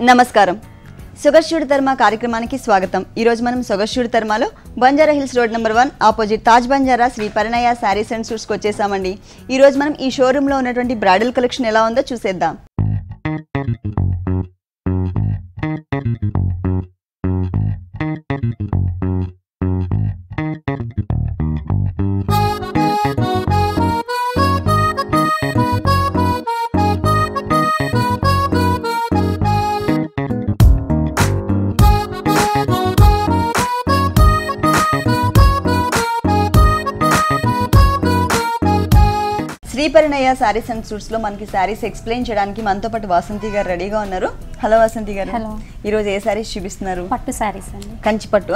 నమస్కారం. సొగస్యూడి తర్మా కార్యక్రమానికి స్వాగతం. ఈ రోజు మనం సొగస్యూడి తర్మాలో Banjara hills road number 1 opposite Taj Banjara Sri Parinaya saris and సూట్స్కి వచ్చేసామండి. ఈ రోజు మనం ఈ షోరూంలో ఉన్నటువంటి బ్రైడల్ కలెక్షన్ ఎలా ఉందో చూసేద్దాం. శ్రీ పరిణయ శారీస్ అండ్ సూట్స్ లో మనకి శారీస్ ఎక్స్ప్లెయిన్ చేయడానికి మనతో పాటు వాసంతి గారు రెడీగా ఉన్నారు. హలో వాసంతి గారు. హలో. ఈ రోజు ఏ శారీస్ చూపిస్తున్నారు? పట్టు శారీస్ అండి. కంచి పట్టు.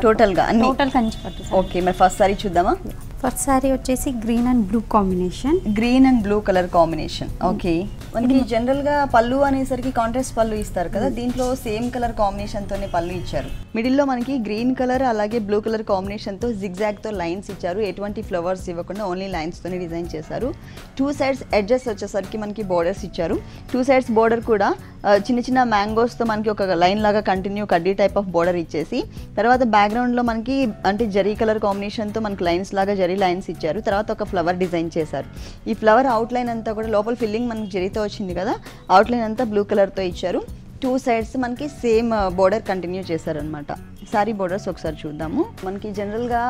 టోటల్ గా అన్ని టోటల్ కంచి పట్టు. ఓకే, మరి ఫస్ట్ శారీ చూద్దామా? ఫస్ట్ శారీ వచ్చేసి green and blue combination. Green and blue colour combination. Okay, మనకి జనరల్ గా పళ్ళు అనేసరికి కాంట్రాస్ట్ పళ్ళు ఇస్తారు కదా, దీంట్లో సేమ్ కలర్ కాంబినేషన్ తోనే పళ్ళు ఇచ్చారు. మిడిల్ లో మనకి గ్రీన్ కలర్ అలాగే బ్లూ కలర్ కాంబినేషన్ తో జిగ్జాగ్ తో లైన్స్ ఇచ్చారు. ఎటువంటి ఫ్లవర్స్ ఇవ్వకుండా ఓన్లీ లైన్స్ తోనే డిజైన్ చేశారు. టూ సైడ్స్ ఎడ్జెస్ వచ్చేసరికి మనకి బోర్డర్స్ ఇచ్చారు. టూ సైడ్స్ బోర్డర్ కూడా చిన్న చిన్న మ్యాంగోస్ తో మనకి ఒక లైన్ లాగా కంటిన్యూ కడ్డీ టైప్ ఆఫ్ బోర్డర్ ఇచ్చేసి, తర్వాత బ్యాక్గ్రౌండ్ లో మనకి అంటే జరీ కలర్ కాంబినేషన్ తో మనకి లైన్స్ లాగా జరీ లైన్స్ ఇచ్చారు. తర్వాత ఒక ఫ్లవర్ డిజైన్ చేశారు. ఈ ఫ్లవర్ అవుట్ లైన్ అంతా కూడా లోపల ఫిల్లింగ్ మనకి జరీతో వచ్చింది కదా, అవుట్ లైన్ అంతా బ్లూ కలర్ తో ఇచ్చారు. టూ సైడ్స్ మనకి సేమ్ బోర్డర్ కంటిన్యూ చేశారనమాట. శారీ బోర్డర్స్ ఒకసారి చూద్దాము. మనకి జనరల్గా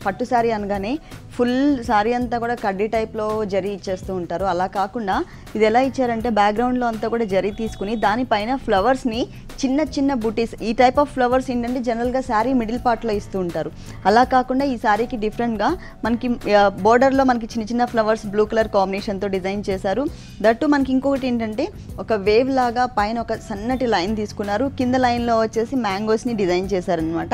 పట్టు శారీ అనగానే ఫుల్ శారీ అంతా కూడా కడ్డీ టైప్లో జరీ ఇచ్చేస్తూ ఉంటారు. అలా కాకుండా ఇది ఎలా ఇచ్చారంటే బ్యాక్గ్రౌండ్లో అంతా కూడా జరీ తీసుకుని దానిపైన ఫ్లవర్స్ని చిన్న చిన్న బుటీస్, ఈ టైప్ ఆఫ్ ఫ్లవర్స్ ఏంటంటే జనరల్గా శారీ మిడిల్ పార్ట్లో ఇస్తూ ఉంటారు. అలా కాకుండా ఈ శారీకి డిఫరెంట్గా మనకి బోర్డర్లో మనకి చిన్న చిన్న ఫ్లవర్స్ బ్లూ కలర్ కాంబినేషన్తో డిజైన్ చేశారు. దట్టు మనకి ఇంకొకటి ఏంటంటే ఒక వేవ్ లాగా పైన ఒక సన్నటి లైన్ తీసుకున్నారు. కింద లైన్లో వచ్చేసి మ్యాంగోస్ని డిజైన్ చేశారనమాట.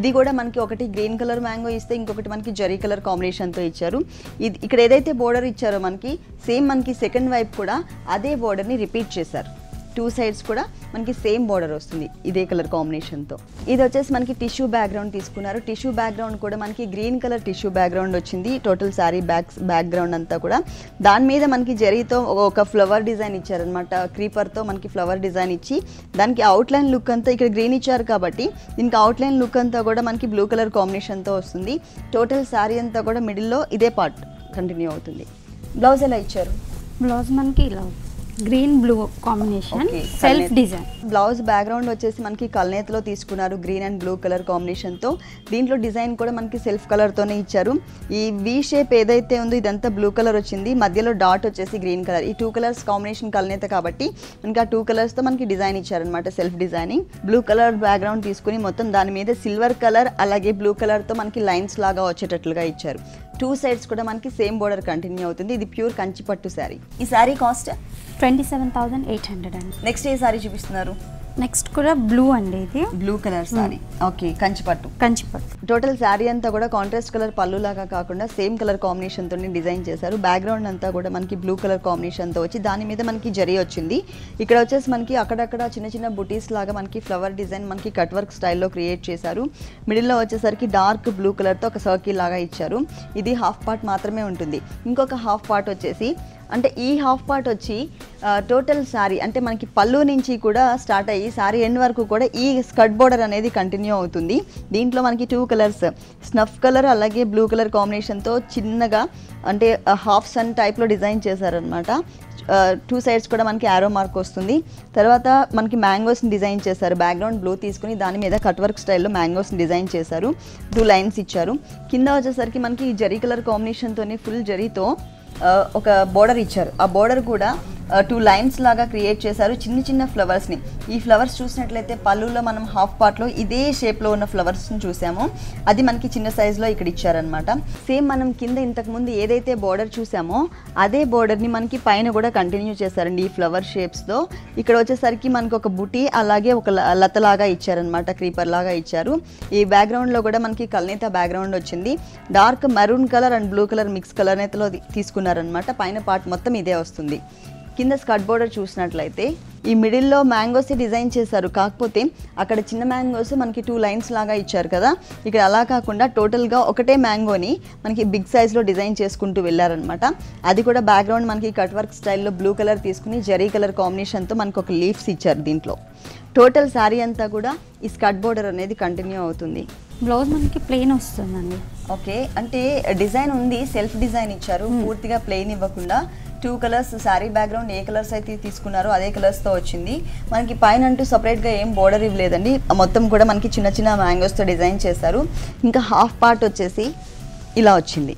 ఇది కూడా మనకి ఒకటి గ్రీన్ కలర్ మ్యాంగో ఇస్తే ఇంకొకటి మనకి జరీ కలర్ కాంబినేషన్తో ఇచ్చారు. ఇది ఇక్కడ ఏదైతే బోర్డర్ ఇచ్చారో మనకి సేమ్ మనకి సెకండ్ వైపు కూడా అదే బోర్డర్ని రిపీట్ చేశారు. టూ సైడ్స్ కూడా మనకి సేమ్ బోర్డర్ వస్తుంది ఇదే కలర్ కాంబినేషన్తో. ఇది వచ్చేసి మనకి టిష్యూ బ్యాక్గ్రౌండ్ తీసుకున్నారు. టిష్యూ బ్యాక్గ్రౌండ్ కూడా మనకి గ్రీన్ కలర్ టిష్యూ బ్యాక్గ్రౌండ్ వచ్చింది. టోటల్ శారీ బ్యాక్గ్రౌండ్ అంతా కూడా దాని మీద మనకి జరీతో ఒక ఫ్లవర్ డిజైన్ ఇచ్చారనమాట. క్రీపర్తో మనకి ఫ్లవర్ డిజైన్ ఇచ్చి దానికి అవుట్లైన్ లుక్ అంతా ఇక్కడ గ్రీన్ ఇచ్చారు కాబట్టి దీనికి అవుట్లైన్ లుక్ అంతా కూడా మనకి బ్లూ కలర్ కాంబినేషన్తో వస్తుంది. టోటల్ శారీ అంతా కూడా మిడిల్లో ఇదే పార్ట్ కంటిన్యూ అవుతుంది. బ్లౌజ్ ఎలా ఇచ్చారు? బ్లౌజ్ మనకి ఇలా green blue combination, self design. Blouse background వచ్చేసి మనకి కల్నేతలో తీసుకున్నారు గ్రీన్ అండ్ బ్లూ కలర్ కాంబినేషన్తో. దీంట్లో డిజైన్ కూడా మనకి సెల్ఫ్ కలర్తోనే ఇచ్చారు. ఈ వి షేప్ ఏదైతే ఉందో ఇదంతా బ్లూ కలర్ వచ్చింది, మధ్యలో డాట్ వచ్చేసి గ్రీన్ కలర్. ఈ టూ కలర్స్ కాంబినేషన్ కల్నేత కాబట్టి మనకి ఆ టూ కలర్స్తో మనకి డిజైన్ ఇచ్చారనమాట, self designing. Blue colour background తీసుకుని మొత్తం దాని మీద సిల్వర్ కలర్ అలాగే బ్లూ కలర్తో మనకి లైన్స్ లాగా వచ్చేటట్లుగా ఇచ్చారు. టూ సైడ్స్ కూడా మనకి సేమ్ బోర్డర్ కంటిన్యూ అవుతుంది. ఇది ప్యూర్ కంచి పట్టు శారీ. ఈ శారీ కాస్ట్ 27,800 అండి. నెక్స్ట్ ఏ శారీ చూపిస్తున్నారు? నెక్స్ట్ కూడా బ్లూ అండి, ఇది blue colour sari. Okay, Kanchi పట్టు. టోటల్ శారీ అంతా కూడా కాంట్రాస్ట్ కలర్ పళ్ళు లాగా కాకుండా సేమ్ కలర్ కాంబినేషన్ తో డిజైన్ చేశారు. బ్యాక్గ్రౌండ్ అంతా కూడా మనకి బ్లూ కలర్ కాంబినేషన్ తో వచ్చి దాని మీద మనకి జరీ వచ్చింది. ఇక్కడ వచ్చేసి మనకి అక్కడక్కడ చిన్న చిన్న బుటీస్ లాగా మనకి ఫ్లవర్ డిజైన్ మనకి కట్ వర్క్ స్టైల్లో క్రియేట్ చేశారు. మిడిల్లో వచ్చేసరికి డార్క్ బ్లూ కలర్ తో ఒక సర్కిల్ లాగా ఇచ్చారు. ఇది హాఫ్ పార్ట్ మాత్రమే ఉంటుంది. ఇంకొక హాఫ్ పార్ట్ వచ్చేసి అంటే ఈ హాఫ్ పార్ట్ వచ్చి టోటల్ శారీ అంటే మనకి పళ్ళు నుంచి కూడా స్టార్ట్ అయ్యి శారీ ఎండ్ వరకు కూడా ఈ స్కర్ట్ బోర్డర్ అనేది కంటిన్యూ అవుతుంది. దీంట్లో మనకి టూ కలర్స్ స్నఫ్ కలర్ అలాగే బ్లూ కలర్ కాంబినేషన్తో చిన్నగా అంటే హాఫ్ సన్ టైప్లో డిజైన్ చేశారనమాట. టూ సైడ్స్ కూడా మనకి యారో మార్క్ వస్తుంది. తర్వాత మనకి మ్యాంగోస్ని డిజైన్ చేశారు. బ్యాక్గ్రౌండ్ బ్లూ తీసుకుని దాని మీద కట్ వర్క్ స్టైల్లో మ్యాంగోస్ని డిజైన్ చేశారు. టూ లైన్స్ ఇచ్చారు. కింద వచ్చేసరికి మనకి జరీ కలర్ కాంబినేషన్తోనే ఫుల్ జరీతో ఒక బోర్డర్ ఇచ్చారు. ఆ బోర్డర్ కూడా టూ లైన్స్ లాగా క్రియేట్ చేశారు, చిన్న చిన్న ఫ్లవర్స్ని. ఈ ఫ్లవర్స్ చూసినట్లయితే పళ్ళులో మనం హాఫ్ పార్ట్లో ఇదే షేప్లో ఉన్న ఫ్లవర్స్ని చూసాము, అది మనకి చిన్న సైజులో ఇక్కడ ఇచ్చారనమాట. సేమ్ మనం కింద ఇంతకుముందు ఏదైతే బోర్డర్ చూసామో అదే బోర్డర్ని మనకి పైన కూడా కంటిన్యూ చేశారండి ఈ ఫ్లవర్ షేప్స్తో. ఇక్కడ వచ్చేసరికి మనకి ఒక బుటీ అలాగే ఒక లతలాగా ఇచ్చారనమాట, క్రీపర్ లాగా ఇచ్చారు. ఈ బ్యాక్గ్రౌండ్లో కూడా మనకి కల్నేత బ్యాక్గ్రౌండ్ వచ్చింది. Dark maroon colour and blue colour mix కలర్నేతలో తీసుకున్నారనమాట. పైన పార్ట్ మొత్తం ఇదే వస్తుంది. కింద స్కర్ట్ బోర్డర్ చూసినట్లయితే ఈ మిడిల్లో మ్యాంగోస్ డిజైన్ చేశారు. కాకపోతే అక్కడ చిన్న మ్యాంగోస్ మనకి టూ లైన్స్ లాగా ఇచ్చారు కదా, ఇక్కడ అలా కాకుండా టోటల్గా ఒకటే మ్యాంగోని మనకి బిగ్ సైజ్లో డిజైన్ చేసుకుంటూ వెళ్ళారనమాట. అది కూడా బ్యాక్గ్రౌండ్ మనకి కట్ వర్క్ స్టైల్లో బ్లూ కలర్ తీసుకుని జరీ కలర్ కాంబినేషన్తో మనకు ఒక లీవ్స్ ఇచ్చారు దీంట్లో. టోటల్ శారీ అంతా కూడా ఈ స్కర్ట్ బోర్డర్ అనేది కంటిన్యూ అవుతుంది. బ్లౌజ్ మనకి ప్లెయిన్ వస్తుందండి. ఓకే, అంటే డిజైన్ ఉంది, సెల్ఫ్ డిజైన్ ఇచ్చారు, పూర్తిగా ప్లెయిన్ ఇవ్వకుండా 2 కలర్స్ శారీ బ్యాక్గ్రౌండ్ ఏ కలర్స్ అయితే తీసుకున్నారో అదే కలర్స్తో వచ్చింది. మనకి పైన అంటూ సపరేట్గా ఏం బోర్డర్ ఇవ్వలేదండి, మొత్తం కూడా మనకి చిన్న చిన్న మ్యాంగోస్తో డిజైన్ చేశారు. ఇంకా హాఫ్ పార్ట్ వచ్చేసి ఇలా వచ్చింది.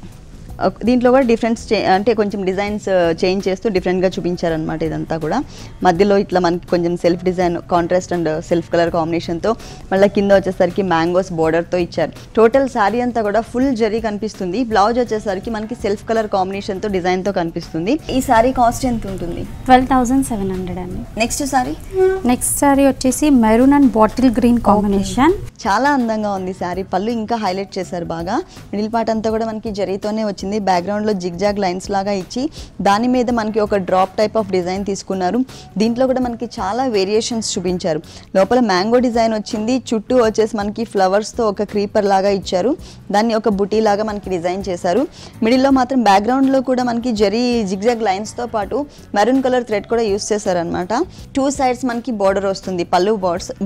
దీంట్లో కూడా డిఫరెన్స్ అంటే కొంచెం డిజైన్స్ చేంజ్ చేస్తూ డిఫరెంట్గా చూపించారనమాట. ఇదంతా కూడా మధ్యలో ఇట్లా మనకి కొంచెం self design contrast and self colour కాంబినేషన్తో, మళ్ళీ కింద వచ్చేసరికి మ్యాంగోస్ బోర్డర్తో ఇచ్చారు. టోటల్ శారీ అంతా కూడా ఫుల్ జరీ కనిపిస్తుంది. బ్లౌజ్ వచ్చేసరికి మనకి సెల్ఫ్ కలర్ కాంబినేషన్తో డిజైన్తో కనిపిస్తుంది. ఈ శారీ కాస్ట్ ఎంత ఉంటుంది? 12,700 అండి. నెక్స్ట్ శారీ వచ్చేసి maroon and bottle green combination. చాలా అందంగా ఉంది శారీ. పళ్ళు ఇంకా హైలైట్ చేశారు బాగా. మిడిల్ పార్ట్ అంతా కూడా మనకి జరీతోనే వచ్చింది. బ్యాక్గ్రౌండ్లో జిగ్జాగ్ లైన్స్ లాగా ఇచ్చి దాని మీద మనకి ఒక డ్రాప్ టైప్ ఆఫ్ డిజైన్ తీసుకున్నారు. దీంట్లో కూడా మనకి చాలా వేరియేషన్స్ చూపించారు. లోపల మ్యాంగో డిజైన్ వచ్చింది, చుట్టూ వచ్చేసి మనకి ఫ్లవర్స్తో ఒక క్రీపర్ లాగా ఇచ్చారు, దాన్ని ఒక బుటీ లాగా మనకి డిజైన్ చేశారు. మిడిల్లో మాత్రం బ్యాక్గ్రౌండ్లో కూడా మనకి జరీ జిగ్జాగ్ లైన్స్తో పాటు మెరూన్ కలర్ థ్రెడ్ కూడా యూస్ చేశారనమాట. 2 సైడ్స్ మనకి బోర్డర్ వస్తుంది, పళ్ళు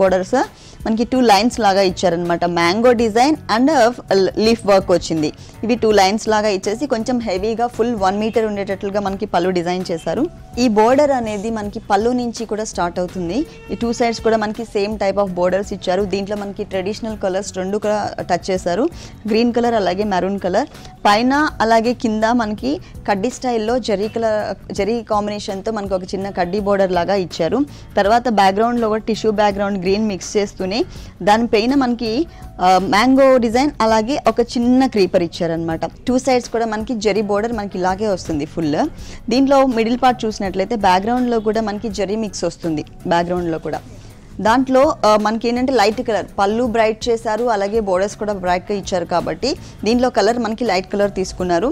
బోర్డర్స్ మనకి 2 లైన్స్ లాగా ఇచ్చారనమాట. Mango design and leaf work వచ్చింది. ఇవి 2 లైన్స్ లాగా ఇచ్చేసి కొంచెం హెవీగా ఫుల్ 1 మీటర్ ఉండేటట్లుగా మనకి పళ్ళు డిజైన్ చేశారు. ఈ బోర్డర్ అనేది మనకి పళ్ళు నుంచి కూడా స్టార్ట్ అవుతుంది. ఈ 2 సైడ్స్ కూడా మనకి సేమ్ టైప్ ఆఫ్ బోర్డర్స్ ఇచ్చారు. దీంట్లో మనకి ట్రెడిషనల్ కలర్స్ 2 కూడా టచ్ చేశారు, గ్రీన్ కలర్ అలాగే మెరూన్ కలర్. పైన అలాగే కింద మనకి కడ్డీ స్టైల్లో జరీ కాంబినేషన్తో మనకి ఒక చిన్న కడ్డీ బోర్డర్ లాగా ఇచ్చారు. తర్వాత బ్యాక్గ్రౌండ్లో కూడా టిష్యూ బ్యాక్గ్రౌండ్ గ్రీన్ మిక్స్ చేస్తూనే దానిపైన మనకి మ్యాంగో డిజైన్ అలాగే ఒక చిన్న క్రీపర్ ఇచ్చారనమాట. 2 సైడ్స్ కూడా మనకి జరీ బోర్డర్ మనకి ఇలాగే వస్తుంది ఫుల్. దీంట్లో మిడిల్ పార్ట్ చూసినట్లయితే బ్యాక్గ్రౌండ్లో కూడా మనకి జరీ మిక్స్ వస్తుంది. బ్యాక్గ్రౌండ్లో కూడా దాంట్లో మనకి ఏంటంటే లైట్ కలర్ పళ్ళు బ్రైట్ చేశారు, అలాగే బోర్డర్స్ కూడా బ్రైట్గా ఇచ్చారు కాబట్టి దీంట్లో కలర్ మనకి లైట్ కలర్ తీసుకున్నారు.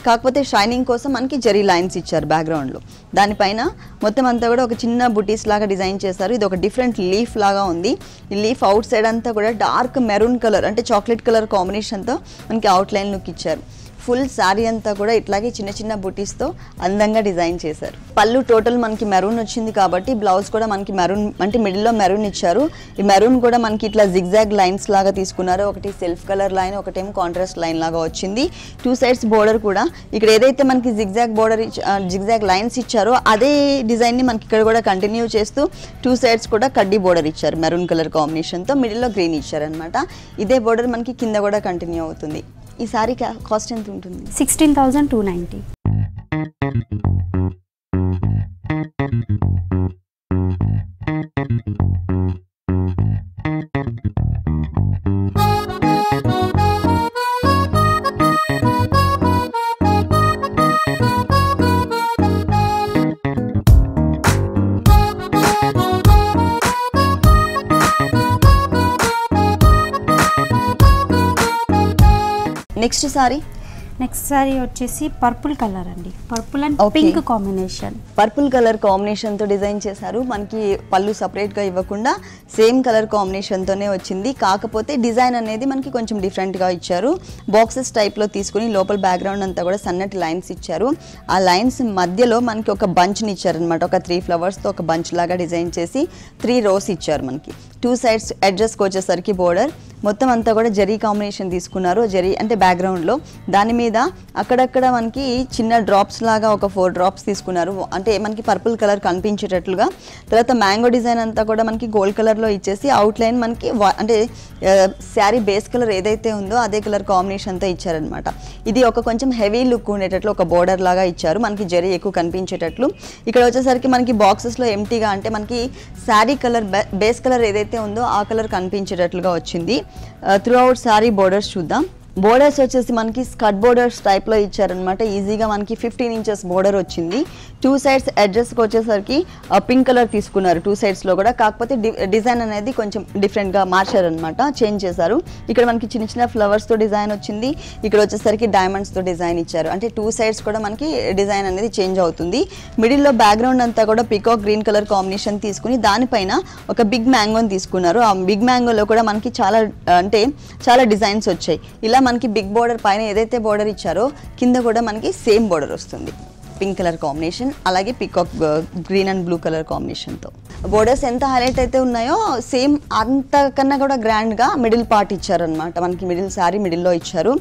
కాకపోతే షైనింగ్ కోసం మనకి జరీ లైన్స్ ఇచ్చారు బ్యాక్గ్రౌండ్లో. దానిపైన మొత్తం అంతా కూడా ఒక చిన్న బుటీస్ లాగా డిజైన్ చేశారు. ఇది ఒక డిఫరెంట్ లీఫ్ లాగా ఉంది. ఈ లీఫ్ అవుట్ సైడ్ అంతా కూడా డార్క్ మెరూన్ కలర్ అంటే చాక్లెట్ కలర్ కాంబినేషన్తో మనకి అవుట్లైన్ లుక్ ఇచ్చారు. ఫుల్ శారీ అంతా కూడా ఇట్లాగే చిన్న చిన్న బుటీస్తో అందంగా డిజైన్ చేశారు. పళ్ళు టోటల్ మనకి మెరూన్ వచ్చింది కాబట్టి బ్లౌజ్ కూడా మనకి మెరూన్ అంటే మిడిల్లో మెరూన్ ఇచ్చారు. ఈ మెరూన్ కూడా మనకి ఇట్లా జిగ్జాగ్ లైన్స్ లాగా తీసుకున్నారు. ఒకటి సెల్ఫ్ కలర్ లైన్, ఒకటేమో కాంట్రాస్ట్ లైన్ లాగా వచ్చింది. 2 సైడ్స్ బోర్డర్ కూడా ఇక్కడ ఏదైతే మనకి జిగ్జాగ్ లైన్స్ ఇచ్చారో అదే డిజైన్ని మనకి ఇక్కడ కూడా కంటిన్యూ చేస్తూ 2 సైడ్స్ కూడా కడ్డీ బోర్డర్ ఇచ్చారు మెరూన్ కలర్ కాంబినేషన్తో. మిడిల్లో గ్రీన్ ఇచ్చారనమాట. ఇదే బోర్డర్ మనకి కింద కూడా కంటిన్యూ అవుతుంది. ఈ సారీ కాస్ట్ ఎంత ఉంటుంది? 16,290. నెక్స్ట్ సారీ వచ్చేసి పర్పుల్ కలర్ అండి. Purple and pink combination. Purple colour కాంబినేషన్తో డిజైన్ చేశారు. మనకి పళ్ళు సపరేట్గా ఇవ్వకుండా సేమ్ కలర్ కాంబినేషన్తోనే వచ్చింది. కాకపోతే డిజైన్ అనేది మనకి కొంచెం డిఫరెంట్గా ఇచ్చారు. బాక్సెస్ టైప్లో తీసుకుని లోపల బ్యాక్గ్రౌండ్ అంతా కూడా సన్నటి లైన్స్ ఇచ్చారు. ఆ లైన్స్ మధ్యలో మనకి ఒక బంచ్ని ఇచ్చారనమాట. ఒక 3 ఫ్లవర్స్తో ఒక బంచ్ లాగా డిజైన్ చేసి 3 రోస్ ఇచ్చారు మనకి. 2 సైడ్స్ అడ్జస్ట్కి వచ్చేసరికి బోర్డర్ మొత్తం అంతా కూడా జరీ కాంబినేషన్ తీసుకున్నారు. జరీ అంటే బ్యాక్గ్రౌండ్లో దాని మీద అక్కడక్కడ మనకి చిన్న డ్రాప్స్ లాగా ఒక 4 డ్రాప్స్ తీసుకున్నారు. అంటే మనకి పర్పుల్ కలర్ కనిపించేటట్లుగా. తర్వాత మ్యాంగో డిజైన్ అంతా కూడా మనకి గోల్డ్ కలర్లో ఇచ్చేసి అవుట్లైన్ మనకి అంటే శారీ బేస్ కలర్ ఏదైతే ఉందో అదే కలర్ కాంబినేషన్తో ఇచ్చారనమాట. ఇది ఒక కొంచెం హెవీ లుక్ ఉండేటట్లు ఒక బోర్డర్ లాగా ఇచ్చారు. మనకి జరీ ఎక్కువ కనిపించేటట్లు. ఇక్కడ వచ్చేసరికి మనకి బాక్సెస్లో ఎంటీగా అంటే మనకి శారీ కలర్ బేస్ కలర్ ఏదైతే ఉందో ఆ కలర్ కనిపించేటట్లుగా వచ్చింది. త్రూ అవుట్ శారీ బోర్డర్స్ చూద్దాం. బోర్డర్స్ వచ్చేసి మనకి స్కర్ట్ బోర్డర్స్ టైప్లో ఇచ్చారనమాట. ఈజీగా మనకి 15 ఇంచెస్ బోర్డర్ వచ్చింది. 2 సైడ్స్ అడ్జస్ట్కి వచ్చేసరికి పింక్ కలర్ తీసుకున్నారు 2 సైడ్స్లో కూడా. కాకపోతే డిజైన్ అనేది కొంచెం డిఫరెంట్గా మార్చారనమాట, చేంజ్ చేశారు. ఇక్కడ మనకి చిన్న చిన్న ఫ్లవర్స్తో డిజైన్ వచ్చింది. ఇక్కడ వచ్చేసరికి డైమండ్స్తో డిజైన్ ఇచ్చారు. అంటే 2 సైడ్స్ కూడా మనకి డిజైన్ అనేది చేంజ్ అవుతుంది. మిడిల్లో బ్యాక్గ్రౌండ్ అంతా కూడా పికాక్ గ్రీన్ కలర్ కాంబినేషన్ తీసుకుని దానిపైన ఒక బిగ్ మ్యాంగోని తీసుకున్నారు. ఆ బిగ్ మ్యాంగోలో కూడా మనకి చాలా డిజైన్స్ వచ్చాయి. ఇలా మనకి బిగ్ బోర్డర్ పైన ఏదైతే బోర్డర్ ఇచ్చారో కింద కూడా మనకి సేమ్ బోర్డర్ వస్తుంది. పింక్ కలర్ కాంబినేషన్, అలాగే peacock green and blue colour కాంబినేషన్తో. బోర్డర్స్ ఎంత హైలైట్ అయితే ఉన్నాయో సేమ్ అంతకన్నా కూడా గ్రాండ్గా మిడిల్ పార్ట్ ఇచ్చారనమాట. మనకి మిడిల్ శారీ మిడిల్లో ఇచ్చారు.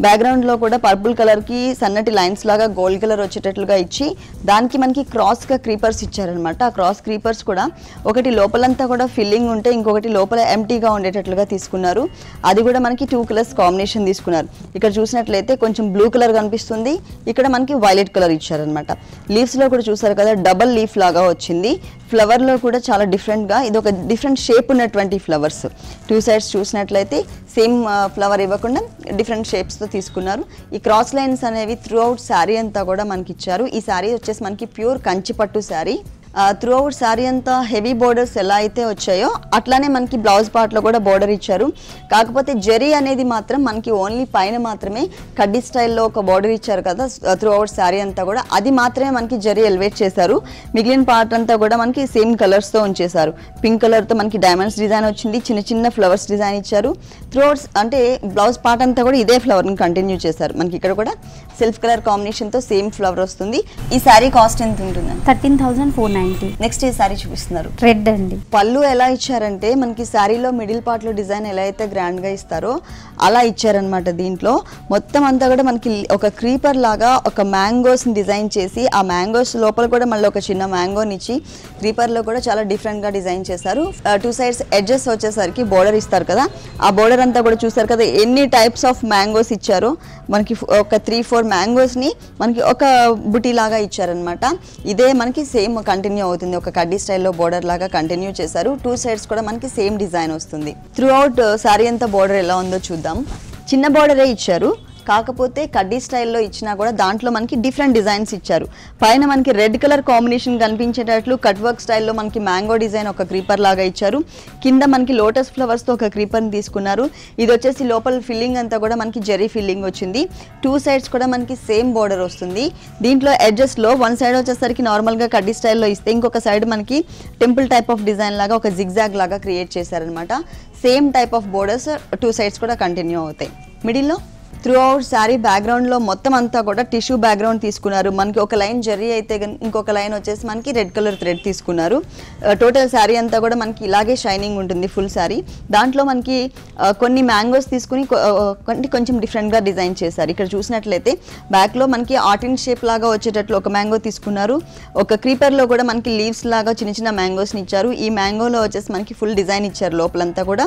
బ్యాక్గ్రౌండ్లో కూడా పర్పుల్ కలర్కి సన్నటి లైన్స్ లాగా గోల్డ్ కలర్ వచ్చేటట్లుగా ఇచ్చి దానికి మనకి క్రాస్గా క్రీపర్స్ ఇచ్చారనమాట. ఆ క్రాస్ క్రీపర్స్ కూడా ఒకటి లోపలంతా కూడా ఫిల్లింగ్ ఉంటే ఇంకొకటి లోపల ఎంటీగా ఉండేటట్లుగా తీసుకున్నారు. అది కూడా మనకి 2 కలర్స్ కాంబినేషన్ తీసుకున్నారు. ఇక్కడ చూసినట్లయితే కొంచెం బ్లూ కలర్ కనిపిస్తుంది, ఇక్కడ మనకి వైలెట్ కలర్ ఇచ్చారనమాట. లీవ్స్లో కూడా చూసారు కదా డబల్ లీఫ్ లాగా వచ్చింది. ఫ్లవర్లో కూడా చాలా డిఫరెంట్గా ఇది ఒక డిఫరెంట్ షేప్ ఉన్నటువంటి ఫ్లవర్స్. 2 సైడ్స్ చూసినట్లయితే సేమ్ ఫ్లవర్ ఇవ్వకుండా డిఫరెంట్ షేప్స్తో తీసుకున్నారు. ఈ క్రాస్ లైన్స్ అనేవి త్రూ అవుట్ శారీ అంతా కూడా మనకి ఇచ్చారు. ఈ శారీ వచ్చేసి మనకి ప్యూర్ కంచిపట్టు శారీ. త్రూ అవుట్ శారీ అంతా హెవీ బోర్డర్స్ ఎలా అయితే వచ్చాయో అట్లానే మనకి బ్లౌజ్ పార్ట్లో కూడా బోర్డర్ ఇచ్చారు. కాకపోతే జరీ అనేది మాత్రం మనకి ఓన్లీ పైన మాత్రమే కడ్డీ స్టైల్లో ఒక బోర్డర్ ఇచ్చారు కదా త్రూ అవుట్ శారీ అంతా కూడా, అది మాత్రమే మనకి జరీ ఎలివేట్ చేశారు. మిగిలిన పార్ట్ అంతా కూడా మనకి సేమ్ కలర్స్తో ఉంచేశారు. పింక్ కలర్తో మనకి డైమండ్స్ డిజైన్ వచ్చింది, చిన్న చిన్న ఫ్లవర్స్ డిజైన్ ఇచ్చారు. త్రూ అవుట్స్ అంటే బ్లౌజ్ పార్ట్ అంతా కూడా ఇదే ఫ్లవర్ని కంటిన్యూ చేశారు. మనకి ఇక్కడ కూడా సెల్ఫ్ కలర్ కాంబినేషన్తో సేమ్ ఫ్లవర్ వస్తుంది. ఈ శారీ కాస్ట్ ఎంత ఉంటుంది? 13,490. నెక్స్ట్ ఈ శారీ చూపిస్తున్నారు రెడ్ అండి. పళ్ళు ఎలా ఇచ్చారంటే మనకి శారీలో మిడిల్ పార్ట్ లో డిజైన్ ఎలా అయితే గ్రాండ్ గా ఇస్తారో అలా ఇచ్చారనమాట. దీంట్లో మొత్తం అంతా కూడా మనకి ఒక క్రీపర్ లాగా ఒక మ్యాంగోస్ ని డిజైన్ చేసి ఆ మ్యాంగోస్ లోపల కూడా మళ్ళీ ఒక చిన్న మ్యాంగోని ఇచ్చి క్రీపర్ లో కూడా చాలా డిఫరెంట్ గా డిజైన్ చేశారు. 2 సైడ్స్ ఎడ్జెస్ వచ్చేసరికి బోర్డర్ ఇస్తారు కదా, ఆ బోర్డర్ అంతా కూడా చూస్తారు కదా ఎన్ని టైప్స్ ఆఫ్ మ్యాంగోస్ ఇచ్చారో. మనకి ఒక 3-4 మ్యాంగోస్ ని మనకి ఒక బుటీ లాగా ఇచ్చారనమాట. ఇదే మనకి సేమ్ కంటిన్యూ అవుతుంది, ఒక కడ్డీ స్టైల్లో బోర్డర్ లాగా కంటిన్యూ చేశారు. 2 సైడ్స్ కూడా మనకి సేమ్ డిజైన్ వస్తుంది. త్రూ అవుట్ శారీ అంతా బోర్డర్ ఎలా ఉందో చూద్దాం. చిన్న బోర్డరే ఇచ్చారు, కాకపోతే కడ్డీ స్టైల్లో ఇచ్చినా కూడా దాంట్లో మనకి డిఫరెంట్ డిజైన్స్ ఇచ్చారు. పైన మనకి రెడ్ కలర్ కాంబినేషన్ కనిపించేటట్లు కట్ వర్క్ స్టైల్లో మనకి మ్యాంగో డిజైన్ ఒక క్రీపర్ లాగా ఇచ్చారు. కింద మనకి లోటస్ ఫ్లవర్స్తో ఒక క్రీపర్ని తీసుకున్నారు. ఇది వచ్చేసి లోపల ఫిల్లింగ్ అంతా కూడా మనకి జెరీ ఫిల్లింగ్ వచ్చింది. 2 సైడ్స్ కూడా మనకి సేమ్ బోర్డర్ వస్తుంది. దీంట్లో ఎడ్జెస్లో 1 సైడ్ వచ్చేసరికి నార్మల్గా కడ్డీ స్టైల్లో ఇస్తే ఇంకొక సైడ్ మనకి టెంపుల్ టైప్ ఆఫ్ డిజైన్ లాగా ఒక జిగ్జాగ్ లాగా క్రియేట్ చేశారనమాట. Same type of borders 2 sides కూడా కంటిన్యూ అవుతాయి. మిడిల్లో త్రూ అవుట్ శారీ బ్యాక్గ్రౌండ్లో మొత్తం అంతా కూడా టిష్యూ బ్యాక్గ్రౌండ్ తీసుకున్నారు. మనకి ఒక లైన్ జరీ అయితే ఇంకొక లైన్ వచ్చేసి మనకి రెడ్ కలర్ థ్రెడ్ తీసుకున్నారు. టోటల్ శారీ అంతా కూడా మనకి ఇలాగే షైనింగ్ ఉంటుంది ఫుల్ శారీ. దాంట్లో మనకి కొన్ని మ్యాంగోస్ తీసుకుని కొంచెం డిఫరెంట్గా డిజైన్ చేశారు. ఇక్కడ చూసినట్లయితే బ్యాక్లో మనకి ఆర్టిన్ షేప్ లాగా వచ్చేటట్లు ఒక మ్యాంగో తీసుకున్నారు. ఒక క్రీపర్లో కూడా మనకి లీవ్స్ లాగా చిన్న చిన్న మ్యాంగోస్ని ఇచ్చారు. ఈ మ్యాంగోలో వచ్చేసి మనకి ఫుల్ డిజైన్ ఇచ్చారు. లోపలంతా కూడా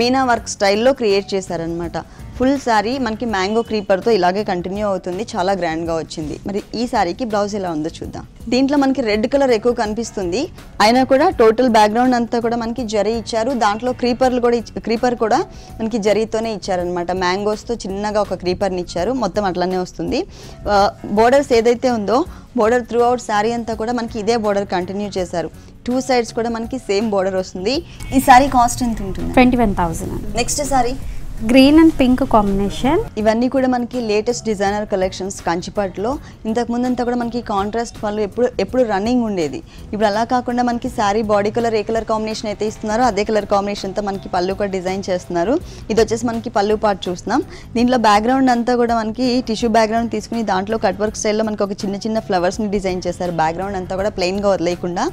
మీనా వర్క్ స్టైల్లో క్రియేట్ చేశారనమాట. ఫుల్ శారీ మనకి మ్యాంగో క్రీపర్తో ఇలాగే కంటిన్యూ అవుతుంది, చాలా గ్రాండ్గా వచ్చింది. మరి ఈ శారీకి బ్లౌజ్ ఎలా ఉందో చూద్దాం. దీంట్లో మనకి రెడ్ కలర్ ఎక్కువ కనిపిస్తుంది, అయినా కూడా టోటల్ బ్యాక్గ్రౌండ్ అంతా కూడా మనకి జరీ ఇచ్చారు. దాంట్లో క్రీపర్ కూడా మనకి జరీతోనే ఇచ్చారనమాట. మ్యాంగోస్తో చిన్నగా ఒక క్రీపర్ని ఇచ్చారు, మొత్తం అట్లానే వస్తుంది. బోర్డర్స్ ఏదైతే ఉందో బోర్డర్ త్రూ అవుట్ శారీ అంతా కూడా మనకి ఇదే బోర్డర్ కంటిన్యూ చేశారు. 2 సైడ్స్ కూడా మనకి సేమ్ బోర్డర్ వస్తుంది. ఈ శారీ కాస్ట్ ఎంత ఉంటుంది? 21,000. Next sari green and pink combination. ఇవన్నీ కూడా మనకి లేటెస్ట్ డిజైనర్ కలెక్షన్స్ కంచిపట్టులో. ఇంతకు ముందంతా కూడా మనకి కాంట్రాస్ట్ పళ్ళు ఎప్పుడు రన్నింగ్ ఉండేది. ఇప్పుడు అలా కాకుండా మనకి శారీ బాడీ కలర్ ఏ కలర్ కాంబినేషన్ అయితే ఇస్తున్నారో అదే కలర్ కాంబినేషన్తో మనకి పళ్ళు కూడా డిజైన్ చేస్తున్నారు. ఇది వచ్చేసి మనకి పళ్ళు పార్ట్ చూస్తున్నాం. దీంట్లో బ్యాక్గ్రౌండ్ అంతా కూడా మనకి టిష్యూ బ్యాక్గ్రౌండ్ తీసుకుని దాంట్లో కట్ వర్క్ స్టైల్లో మనకి ఒక చిన్న చిన్న ఫ్లవర్స్ని డిజైన్ చేశారు. బ్యాక్గ్రౌండ్ అంతా కూడా ప్లెయిన్గా వదిలేయకుండా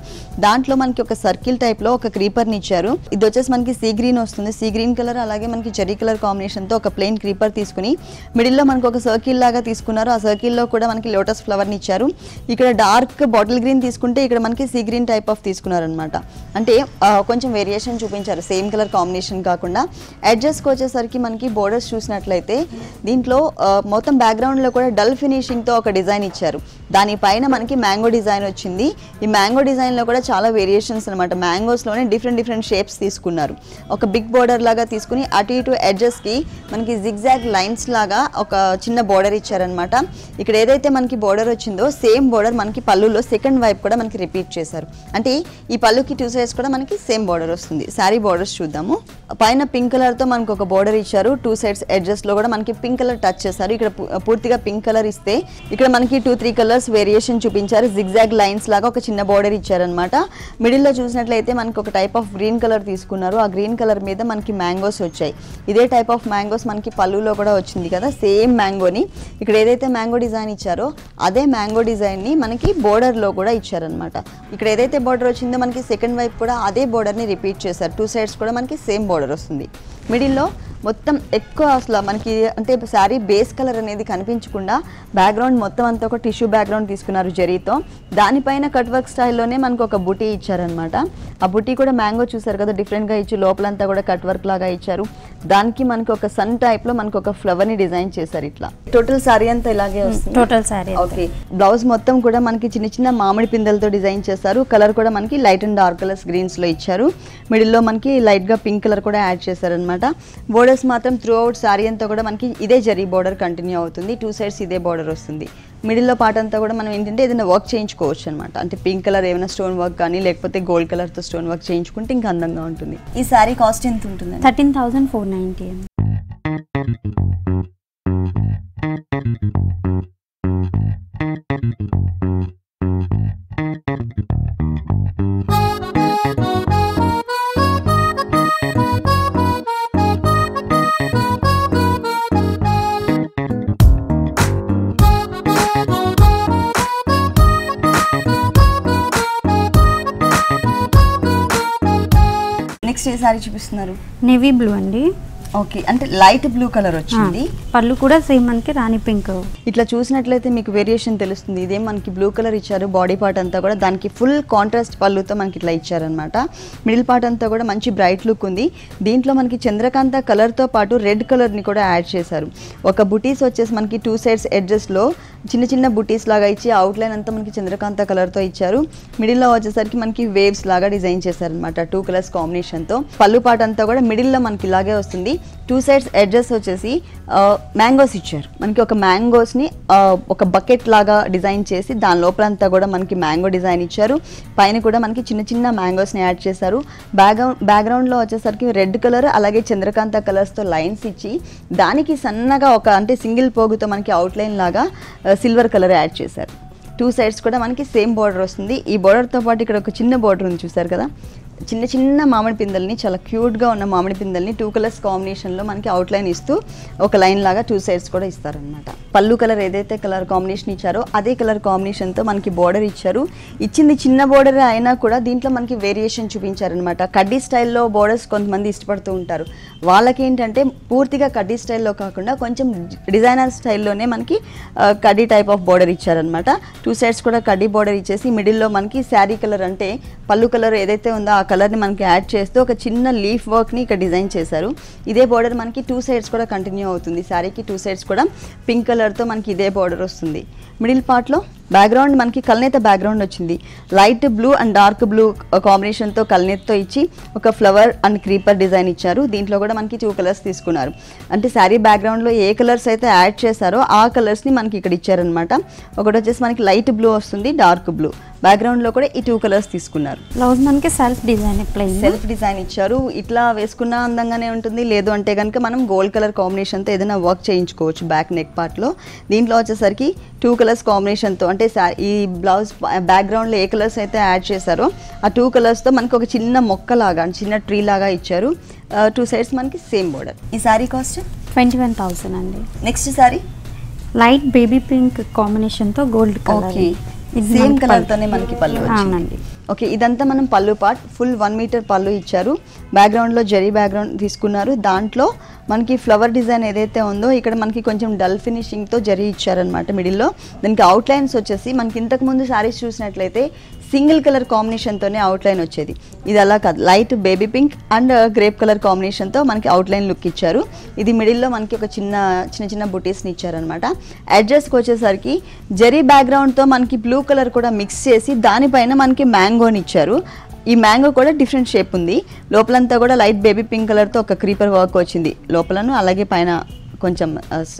దాంట్లో మనకి ఒక సర్కిల్ టైప్లో ఒక క్రీపర్ని ఇచ్చారు. ఇది వచ్చేసి మనకి సీ గ్రీన్ వస్తుంది, సీ గ్రీన్ కలర్ అలాగే మనకి జెరీ కలర్ కాంబినేషన్తో ఒక ప్లెయిన్ క్రీపర్ తీసుకుని మిడిల్లో మనకు ఒక సర్కిల్ లాగా తీసుకున్నారు. ఆ సర్కిల్లో కూడా మనకి లోటస్ ఫ్లవర్ని ఇచ్చారు. ఇక్కడ డార్క్ బాటిల్ గ్రీన్ తీసుకుంటే ఇక్కడ మనకి సీ గ్రీన్ టైప్ ఆఫ్ తీసుకున్నారు అనమాట. అంటే కొంచెం వేరియేషన్ చూపించారు, సేమ్ కలర్ కాంబినేషన్ కాకుండా. ఎడ్జెస్కి వచ్చేసరికి మనకి బోర్డర్స్ చూసినట్లయితే దీంట్లో మొత్తం బ్యాక్గ్రౌండ్లో కూడా డల్ ఫినిషింగ్తో ఒక డిజైన్ ఇచ్చారు. దానిపైన మనకి మ్యాంగో డిజైన్ వచ్చింది. ఈ మ్యాంగో డిజైన్లో కూడా చాలా వేరియేషన్స్ అనమాట. మ్యాంగోస్లోనే డిఫరెంట్ షేప్స్ తీసుకున్నారు. ఒక బిగ్ బోర్డర్ లాగా తీసుకుని అటు ఇటు ఎడ్జెస్కి మనకి జిగ్జాగ్ లైన్స్ లాగా ఒక చిన్న బోర్డర్ ఇచ్చారనమాట. ఇక్కడ ఏదైతే మనకి బోర్డర్ వచ్చిందో సేమ్ బోర్డర్ మనకి పళ్ళులో సెకండ్ వైపు కూడా మనకి రిపీట్ చేశారు. అంటే ఈ పళ్ళుకి 2 సైడ్స్ కూడా మనకి సేమ్ బోర్డర్ వస్తుంది. శారీ బోర్డర్స్ చూద్దాము. పైన పింక్ కలర్తో మనకు ఒక బోర్డర్ ఇచ్చారు. 2 సైడ్స్ ఎడ్జెస్లో కూడా మనకి పింక్ కలర్ టచ్ చేశారు. ఇక్కడ పూర్తిగా పింక్ కలర్ ఇస్తే ఇక్కడ మనకి 2-3 కలర్స్ వేరియేషన్ చూపించారు. జిగ్జాగ్ లైన్స్ లాగా ఒక చిన్న బోర్డర్ ఇచ్చారనమాట. మిడిల్లో చూసినట్లయితే మనకి ఒక టైప్ ఆఫ్ గ్రీన్ కలర్ తీసుకున్నారు. ఆ గ్రీన్ కలర్ మీద మనకి మ్యాంగోస్ వచ్చాయి. ఇదే టైప్ ఆఫ్ మ్యాంగోస్ మనకి పళ్ళులో కూడా వచ్చింది కదా, సేమ్ మ్యాంగోని ఇక్కడ ఏదైతే మ్యాంగో డిజైన్ ఇచ్చారో అదే మ్యాంగో డిజైన్ని మనకి బోర్డర్లో కూడా ఇచ్చారనమాట. ఇక్కడ ఏదైతే బోర్డర్ వచ్చిందో మనకి సెకండ్ వైపు కూడా అదే బోర్డర్ని రిపీట్ చేశారు. 2 సైడ్స్ కూడా మనకి సేమ్ బోర్డర్ వస్తుంది. మిడిల్లో మొత్తం ఎక్కువ అసలు మనకి అంటే శారీ బేస్ కలర్ అనేది కనిపించకుండా బ్యాక్గ్రౌండ్ మొత్తం అంతా ఒక టిష్యూ బ్యాక్గ్రౌండ్ తీసుకున్నారు జరీతో. దానిపైన కట్ వర్క్ స్టైల్లోనే మనకు ఒక బుటీ ఇచ్చారనమాట. ఆ బుటీ కూడా మ్యాంగో చూసారు కదా డిఫరెంట్గా ఇచ్చి లోపలంతా కూడా కట్ వర్క్ లాగా ఇచ్చారు. దానికి మనకు ఒక సన్ టైప్లో మనకు ఒక ఫ్లవర్ని డిజైన్ చేశారు. ఇట్లా టోటల్ శారీ అంతా ఇలాగే వస్తుంది. Total sari okay. బ్లౌజ్ మొత్తం కూడా మనకి చిన్న చిన్న మామిడి పిందెలతో డిజైన్ చేశారు. కలర్ కూడా మనకి లైట్ అండ్ డార్క్ కలర్స్ గ్రీన్స్లో ఇచ్చారు. మిడిల్లో మనకి లైట్గా పింక్ కలర్ కూడా యాడ్ చేశారనమాట. బోర్డర్స్ మాత్రం త్రూ అవుట్ శారీ అంతా కూడా మనకి ఇదే జరీ బోర్డర్ కంటిన్యూ అవుతుంది. 2 సైడ్స్ ఇదే బోర్డర్ వస్తుంది. మిడిల్లో పార్ట్ అంతా కూడా మనం ఏంటంటే ఏదైనా వర్క్ చేయించుకోవచ్చు అనమాట. అంటే పింక్ కలర్ ఏమైనా స్టోన్ వర్క్ కానీ లేకపోతే గోల్డ్ కలర్తో స్టోన్ వర్క్ చేయించుకుంటే ఇంకా అందంగా ఉంటుంది. ఈ శారీ కాస్ట్ ఎంత ఉంటుంది? 13,490. నెక్స్ట్ ఏ సారీ చూపిస్తున్నారు? నేవీ బ్లూ అండి. ఓకే, అంటే లైట్ బ్లూ కలర్ వచ్చింది. పళ్ళు కూడా సేమ్ మనకి రాణి పింక్. ఇట్లా చూసినట్లయితే మీకు వేరియేషన్ తెలుస్తుంది. ఇదే మనకి బ్లూ కలర్ ఇచ్చారు. బాడీ పార్ట్ అంతా కూడా దానికి ఫుల్ కాంట్రాస్ట్ పళ్ళుతో మనకి ఇట్లా ఇచ్చారనమాట. మిడిల్ పార్ట్ అంతా కూడా మంచి బ్రైట్ లుక్ ఉంది. దీంట్లో మనకి చంద్రకాంత కలర్తో పాటు రెడ్ కలర్ని కూడా యాడ్ చేశారు. ఒక బుటీస్ వచ్చేసి మనకి 2 సైడ్స్ ఎడ్జెస్లో చిన్న చిన్న బుటీస్ లాగా ఇచ్చి అవుట్లైన్ అంతా మనకి చంద్రకాంత కలర్తో ఇచ్చారు. మిడిల్లో వచ్చేసరికి మనకి వేవ్స్ లాగా డిజైన్ చేశారనమాట 2 కలర్స్ కాంబినేషన్తో. పళ్ళు పార్ట్ అంతా కూడా మిడిల్లో మనకి ఇలాగే వస్తుంది. 2 సైడ్స్ ఎడ్జెస్ వచ్చేసి మ్యాంగోస్ ఇచ్చారు. మనకి ఒక మ్యాంగోస్ని ఒక బకెట్ లాగా డిజైన్ చేసి దాని లోపలంతా కూడా మనకి మ్యాంగో డిజైన్ ఇచ్చారు. పైన కూడా మనకి చిన్న చిన్న మ్యాంగోస్ని యాడ్ చేశారు. బ్యాక్గ్రౌండ్లో వచ్చేసరికి రెడ్ కలర్ అలాగే చంద్రకాంత కలర్స్తో లైన్స్ ఇచ్చి దానికి సన్నగా ఒక అంటే సింగిల్ పోగుతో మనకి అవుట్లైన్ లాగా సిల్వర్ కలర్ యాడ్ చేశారు. 2 సైడ్స్ కూడా మనకి సేమ్ బార్డర్ వస్తుంది. ఈ బార్డర్తో పాటు ఇక్కడ ఒక చిన్న బార్డర్ ఉంది చూసారు కదా, చిన్న చిన్న మామిడి పిందల్ని చాలా క్యూట్గా ఉన్న మామిడి పిందల్ని 2 కలర్స్ కాంబినేషన్లో మనకి అవుట్లైన్ ఇస్తూ ఒక లైన్ లాగా 2 సైడ్స్ కూడా ఇస్తారనమాట. పళ్ళు కలర్ ఏదైతే కలర్ కాంబినేషన్ ఇచ్చారో అదే కలర్ కాంబినేషన్తో మనకి బార్డర్ ఇచ్చారు. ఇచ్చింది చిన్న బార్డర్ అయినా కూడా దీంట్లో మనకి వేరియేషన్ చూపించారనమాట. కడ్డీ స్టైల్లో బార్డర్స్ కొంతమంది ఇష్టపడుతూ ఉంటారు. వాళ్ళకి ఏంటంటే పూర్తిగా కడ్డీ స్టైల్లో కాకుండా కొంచెం డిజైనర్ స్టైల్లోనే మనకి కడ్డీ టైప్ ఆఫ్ బార్డర్ ఇచ్చారనమాట. 2 సైడ్స్ కూడా కడ్డీ బార్డర్ ఇచ్చేసి మిడిల్లో మనకి శారీ కలర్ అంటే పళ్ళు కలర్ ఏదైతే ఉందో ఆ కలర్ని మనకి యాడ్ చేస్తూ ఒక చిన్న లీఫ్ వర్క్ని ఇక్కడ డిజైన్ చేశారు. ఇదే బార్డర్ మనకి 2 సైడ్స్ కూడా కంటిన్యూ అవుతుంది. శారీకి 2 సైడ్స్ కూడా పింక్ కలర్తో మనకి ఇదే బార్డర్ వస్తుంది. మిడిల్ పార్ట్లో బ్యాక్గ్రౌండ్ మనకి కల్నేత బ్యాక్గ్రౌండ్ వచ్చింది. Light blue and dark blue కాంబినేషన్తో కల్నేతతో ఇచ్చి ఒక ఫ్లవర్ అండ్ క్రీపర్ డిజైన్ ఇచ్చారు. దీంట్లో కూడా మనకి 2 కలర్స్ తీసుకున్నారు. అంటే శారీ బ్యాక్గ్రౌండ్లో ఏ కలర్స్ అయితే యాడ్ చేశారో ఆ కలర్స్ని మనకి ఇక్కడ ఇచ్చారనమాట. ఒకటి వచ్చేసి మనకి లైట్ బ్లూ వస్తుంది, డార్క్ బ్లూ. బ్యాక్గ్రౌండ్లో కూడా ఈ 2 కలర్స్ తీసుకున్నారు. బ్లౌజ్ మనకి సెల్ఫ్ డిజైన్ ఇచ్చారు. ఇట్లా వేసుకున్న అందంగానే ఉంటుంది. లేదు అంటే కనుక మనం గోల్డ్ కలర్ కాంబినేషన్తో ఏదైనా వర్క్ చేయించుకోవచ్చు బ్యాక్ నెక్ పార్ట్లో. దీంట్లో వచ్చేసరికి 2 కలర్స్ కాంబినేషన్తో అంటే ఈ బ్లౌజ్ బ్యాక్గ్రౌండ్లో ఏ కలర్స్ అయితే యాడ్ చేశారో ఆ 2 కలర్స్తో మనకి ఒక చిన్న మొక్కలాగా చిన్న ట్రీ లాగా ఇచ్చారు. 2 సైడ్స్ మనకి సేమ్ బోర్డర్. ఈ సారీ కాస్ట్ 21,000 అండి. Next sorry light baby pink కాంబినేషన్తో గోల్డ్ కలర్. సేమ్ కలర్తోనే మనకి పళ్ళు వచ్చింది. ఓకే, ఇదంతా మనం పళ్ళు పార్ట్ ఫుల్ 1 మీటర్ పళ్ళు ఇచ్చారు. బ్యాక్గ్రౌండ్లో జరీ బ్యాక్గ్రౌండ్ తీసుకున్నారు. దాంట్లో మనకి ఫ్లవర్ డిజైన్ ఏదైతే ఉందో ఇక్కడ మనకి కొంచెం డల్ ఫినిషింగ్తో జరీ ఇచ్చారనమాట. మిడిల్లో దానికి అవుట్లైన్స్ వచ్చేసి మనకి ఇంతకుముందు శారీస్ చూసినట్లయితే సింగిల్ కలర్ కాంబినేషన్తోనే అవుట్లైన్ వచ్చేది. ఇది అలా కాదు, light baby pink and grape colour కాంబినేషన్తో మనకి అవుట్లైన్ లుక్ ఇచ్చారు. ఇది మిడిల్లో మనకి ఒక చిన్న చిన్న బుటీస్ని ఇచ్చారనమాట. అడ్జస్ట్కి వచ్చేసరికి జరీ బ్యాక్గ్రౌండ్తో మనకి బ్లూ కలర్ కూడా మిక్స్ చేసి దానిపైన మనకి మ్యాంగోని ఇచ్చారు. ఈ మ్యాంగో కూడా డిఫరెంట్ షేప్ ఉంది. లోపలంతా కూడా లైట్ బేబీ పింక్ కలర్తో ఒక క్రీపర్ వర్క్ వచ్చింది లోపలను, అలాగే పైన కొంచెం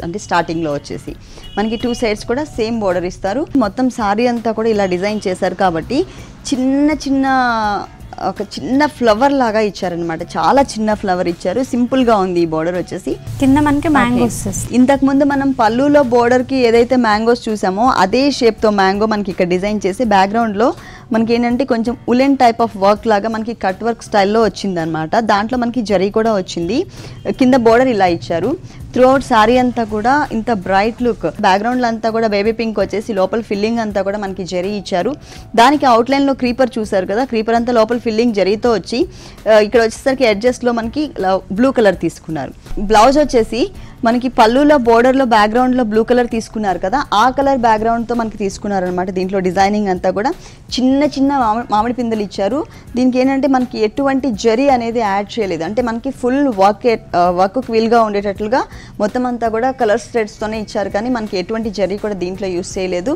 అంటే స్టార్టింగ్లో వచ్చేసి మనకి 2 సైడ్స్ కూడా సేమ్ బోర్డర్ ఇస్తారు. మొత్తం సారీ అంతా కూడా ఇలా డిజైన్ చేశారు కాబట్టి ఒక చిన్న ఫ్లవర్ లాగా ఇచ్చారనమాట. చాలా చిన్న ఫ్లవర్ ఇచ్చారు. సింపుల్గా ఉంది ఈ బోర్డర్ వచ్చేసి. కింద మనకి మ్యాంగోస్. ఇంతకుముందు మనం పళ్ళులో బోర్డర్కి ఏదైతే మ్యాంగోస్ చూసామో అదే షేప్తో మ్యాంగో మనకి ఇక్కడ డిజైన్ చేసి బ్యాక్గ్రౌండ్లో మనకి ఏంటంటే కొంచెం ఉలెన్ టైప్ ఆఫ్ వర్క్ లాగా మనకి కట్ వర్క్ స్టైల్లో వచ్చిందనమాట. దాంట్లో మనకి జరీ కూడా వచ్చింది. కింద బోర్డర్ ఇలా ఇచ్చారు. త్రూ అవుట్ శారీ అంతా కూడా ఇంత బ్రైట్ లుక్, బ్యాక్గ్రౌండ్లో అంతా కూడా బేబీ పింక్ వచ్చేసి లోపల ఫిల్లింగ్ అంతా కూడా మనకి జరీ ఇచ్చారు. దానికి అవుట్లైన్లో క్రీపర్ చూసారు కదా, క్రీపర్ అంతా లోపల ఫిల్లింగ్ జరీతో వచ్చి ఇక్కడ వచ్చేసరికి ఎడ్జస్ట్లో మనకి బ్లూ కలర్ తీసుకున్నారు. బ్లౌజ్ వచ్చేసి మనకి పళ్ళులో బోర్డర్లో బ్యాక్గ్రౌండ్లో బ్లూ కలర్ తీసుకున్నారు కదా, ఆ కలర్ బ్యాక్గ్రౌండ్తో మనకి తీసుకున్నారు అనమాట. దీంట్లో డిజైనింగ్ అంతా కూడా చిన్న చిన్న మామిడి పిందెలు ఇచ్చారు. దీనికి ఏంటంటే మనకి ఎటువంటి జరీ అనేది యాడ్ చేయలేదు, అంటే మనకి ఫుల్ వర్క్ వీల్గా ఉండేటట్లుగా మొత్తం అంతా కూడా కలర్ స్ట్రెడ్స్తోనే ఇచ్చారు, కానీ మనకి ఎటువంటి జరీ కూడా దీంట్లో యూస్ చేయలేదు.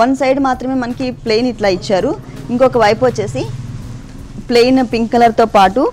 వన్ సైడ్ మాత్రమే మనకి ప్లెయిన్ ఇట్లా ఇచ్చారు, ఇంకొక వైపు వచ్చేసి ప్లెయిన్ పింక్ కలర్తో పాటు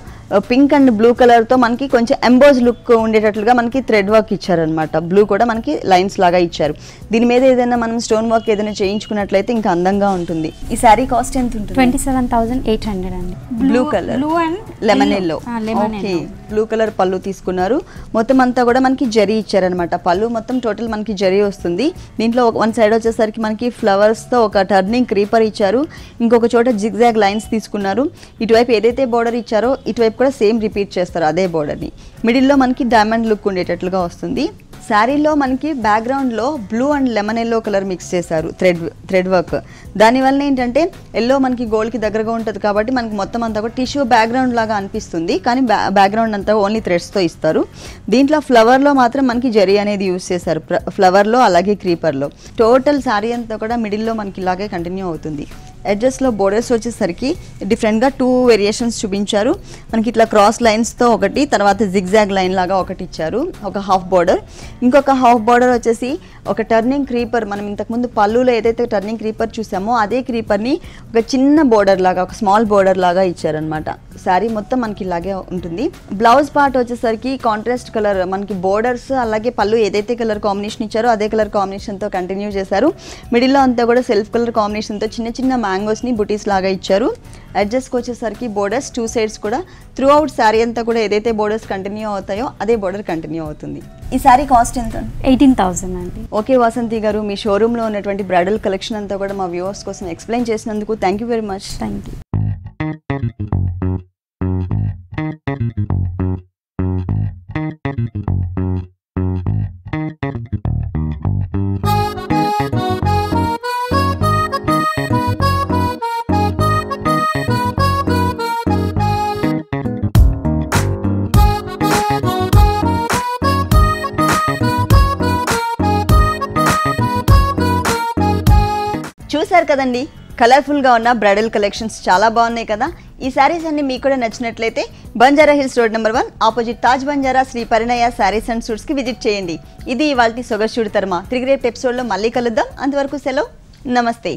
పింక్ అండ్ బ్లూ కలర్తో మనకి కొంచెం ఎంబోజ్ లుక్ ఉండేటట్లుగా మనకి థ్రెడ్ వర్క్ ఇచ్చారనమాట. బ్లూ కూడా మనకి లైన్స్ లాగా ఇచ్చారు. దీని మీద ఏదైనా మనం స్టోన్ వర్క్ ఏదైనా చేయించుకున్నట్లయితే ఇంకా అందంగా ఉంటుంది. ఈ శారీ కాస్ట్ ఎంత ఉంటుంది? 27,800 అండి. Blue colour, blue and lemon yellow. Okay, blue colour పళ్ళు తీసుకున్నారు. మొత్తం అంతా కూడా మనకి జరీ ఇచ్చారనమాట. పళ్ళు మొత్తం టోటల్ మనకి జరీ వస్తుంది. దీంట్లో వన్ సైడ్ వచ్చేసరికి మనకి ఫ్లవర్స్తో ఒక టర్నింగ్ క్రీపర్ ఇచ్చారు, ఇంకొక చోట జిగ్జాగ్ లైన్స్ తీసుకున్నారు. ఇటువైపు ఏదైతే బోర్డర్ ఇచ్చారో ఇటువైపు కూడా సేమ్ రిపీట్ చేస్తారు అదే బోర్డర్ని. మిడిల్లో మనకి డైమండ్ లుక్ ఉండేటట్లుగా వస్తుంది. శారీలో మనకి బ్యాక్గ్రౌండ్లో blue and lemon yellow colour mix చేశారు థ్రెడ్ వర్క్. దానివల్ల ఏంటంటే ఎల్లో మనకి గోల్డ్కి దగ్గరగా ఉంటుంది కాబట్టి మనకి మొత్తం అంతా కూడా టిష్యూ బ్యాక్గ్రౌండ్ లాగా అనిపిస్తుంది, కానీ బ్యాక్గ్రౌండ్ అంతా ఓన్లీ థ్రెడ్స్తో ఇస్తారు. దీంట్లో ఫ్లవర్లో మాత్రం మనకి జరీ అనేది యూస్ చేశారు, ఫ్లవర్లో అలాగే క్రీపర్లో. టోటల్ శారీ అంతా కూడా మిడిల్లో మనకి ఇలాగే కంటిన్యూ అవుతుంది. ఎడ్జస్ట్లో బోర్డర్స్ వచ్చేసరికి డిఫరెంట్గా 2 వేరియేషన్స్ చూపించారు. మనకి ఇట్లా క్రాస్ లైన్స్తో ఒకటి, తర్వాత జిగ్జాగ్ లైన్ లాగా ఒకటి ఇచ్చారు, ఒక హాఫ్ బోర్డర్. ఇంకొక హాఫ్ బోర్డర్ వచ్చేసి ఒక టర్నింగ్ క్రీపర్, మనం ఇంతకుముందు పళ్ళులో ఏదైతే టర్నింగ్ క్రీపర్ చూసామో అదే క్రీపర్ని ఒక చిన్న బోర్డర్ లాగా, ఒక స్మాల్ బోర్డర్ లాగా ఇచ్చారనమాట. శారీ మొత్తం మనకి ఇలాగే ఉంటుంది. బ్లౌజ్ పార్ట్ వచ్చేసరికి కాంట్రాస్ట్ కలర్, మనకి బోర్డర్స్ అలాగే పళ్ళు ఏదైతే కలర్ కాంబినేషన్ ఇచ్చారో అదే కలర్ కాంబినేషన్తో కంటిన్యూ చేశారు. మిడిల్లో అంతా కూడా సెల్ఫ్ కలర్ కాంబినేషన్తో చిన్న చిన్న మ్యాంగోస్ని బుటీస్ లాగా ఇచ్చారు. అడ్జస్ట్కి వచ్చేసరికి బోర్డర్స్ 2 సైడ్స్ కూడా త్రూ అవుట్ శారీ అంతా కూడా ఏదైతే బోర్డర్స్ కంటిన్యూ అవుతాయో అదే బోర్డర్ కంటిన్యూ అవుతుంది. ఈ శారీ కాస్ట్ ఎంత? 18,000 అండి. ఓకే వాసంతి గారు, మీ షోరూంలో ఉన్నటువంటి బ్రైడల్ కలెక్షన్ అంతా కూడా మా వ్యూవర్స్ కోసం ఎక్స్ప్లెయిన్ చేసినందుకు thank you very much. Thank you. చూసారు కదండి, కలర్ఫుల్గా ఉన్న బ్రైడల్ కలెక్షన్స్ చాలా బాగున్నాయి కదా. ఈ శారీస్ అన్ని మీకు కూడా నచ్చినట్లయితే Banjara hills road number 1 opposite Taj Banjara Sri Parinaya saris and సూట్స్కి విజిట్ చేయండి. ఇది ఇవాల్టి సొగసు చూడు తర్మ. తిరిగి రేపు ఎపిసోడ్లో మళ్ళీ కలుద్దాం. అంతవరకు సెలవు, నమస్తే.